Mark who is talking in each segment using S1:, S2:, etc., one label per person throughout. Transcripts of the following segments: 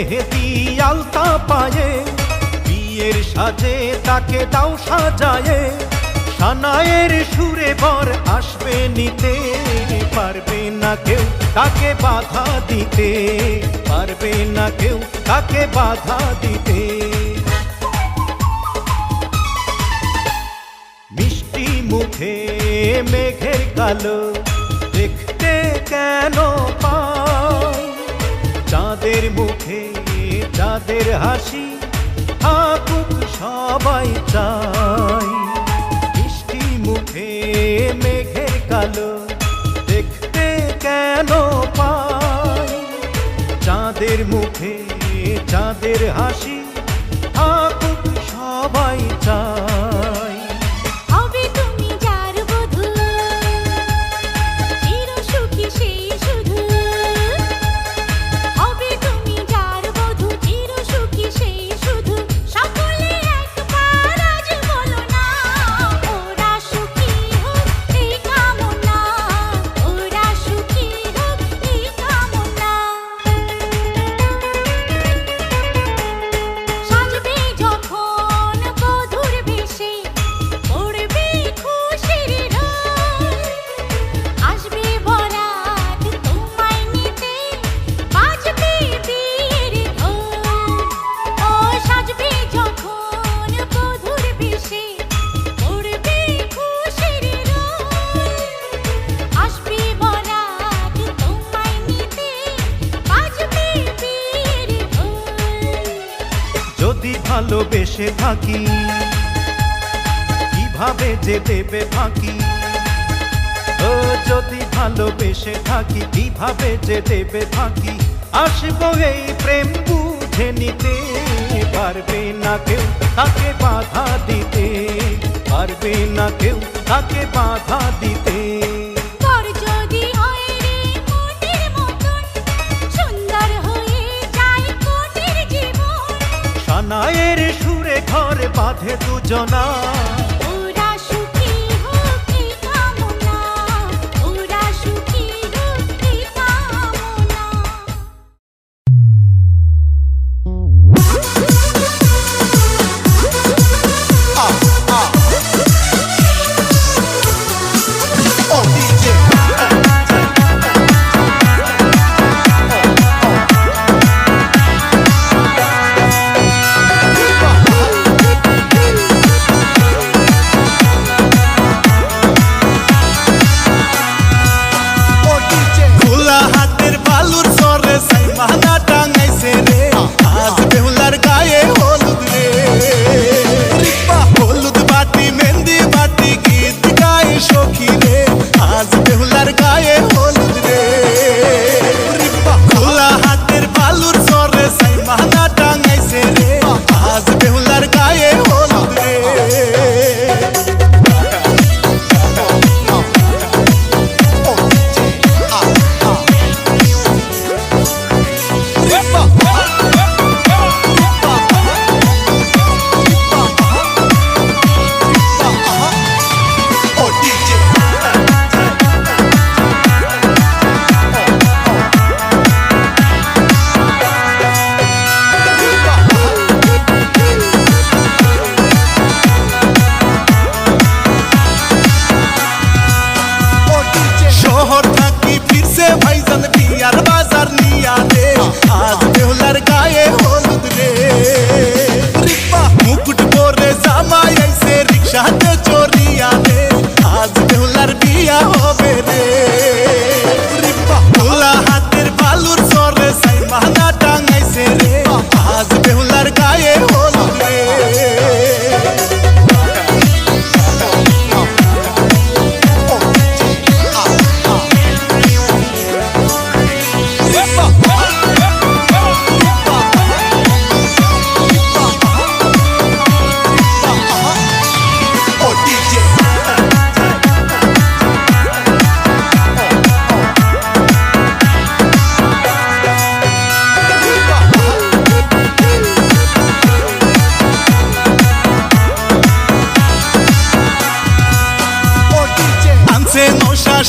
S1: মেহেদি আলতা পায়ে, বিয়ের সাজে তাকে দাও সাজায়ে, সানায়ের সুরে বর আসবে নিতে, পারবে না কেউ তাকে বাধা দিতে, পারবে না কেউ তাকে বাধা দিতে। মিষ্টি মুখে মেঘের কালো দেখতে কেন পাই, চাঁদের মুখে চাঁদের হাসি থাকুক সবাই চাই। মিষ্টি মুখে মেঘের কালো দেখতে কেন পাই, চাঁদের মুখে চাঁদের হাসি থাকুক সবাই চাই। যদি ভালোবেসে থাকি কিভাবে যে দেবে ফাঁকি, ও যদি ভালোবেসে থাকি কিভাবে যে দেবে ফাঁকি, আসবো এই প্রেম বুঝে নিতে, পারবে না কেউ তাকে বাধা দিতে, পারবে না কেউ তাকে বাধা দিতে। সানায়ের সুরে ঘর বাঁধে দুজনা,
S2: ওরা সুখী হোক এই কামনা, ওরা সুখী হোক এই কামনা।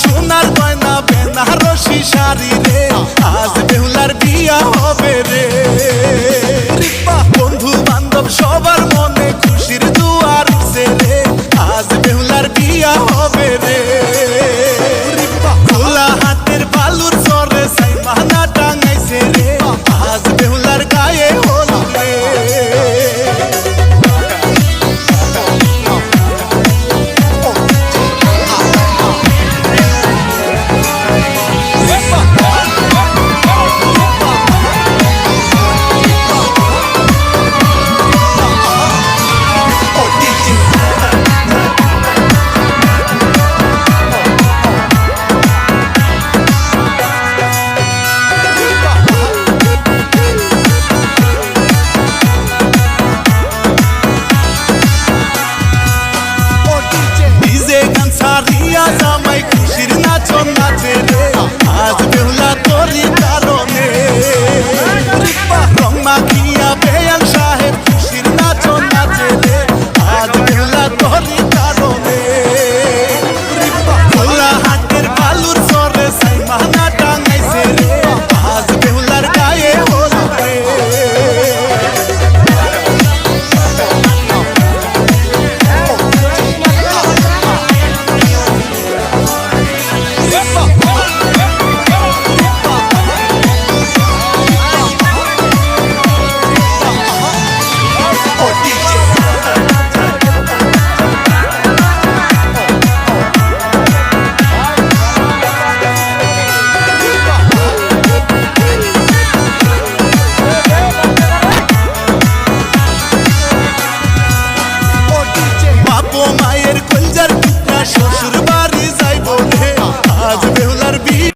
S3: সোনার গয়না বেনারসি শাড়ি রে, আজ বেহুলার বিয়া হবে।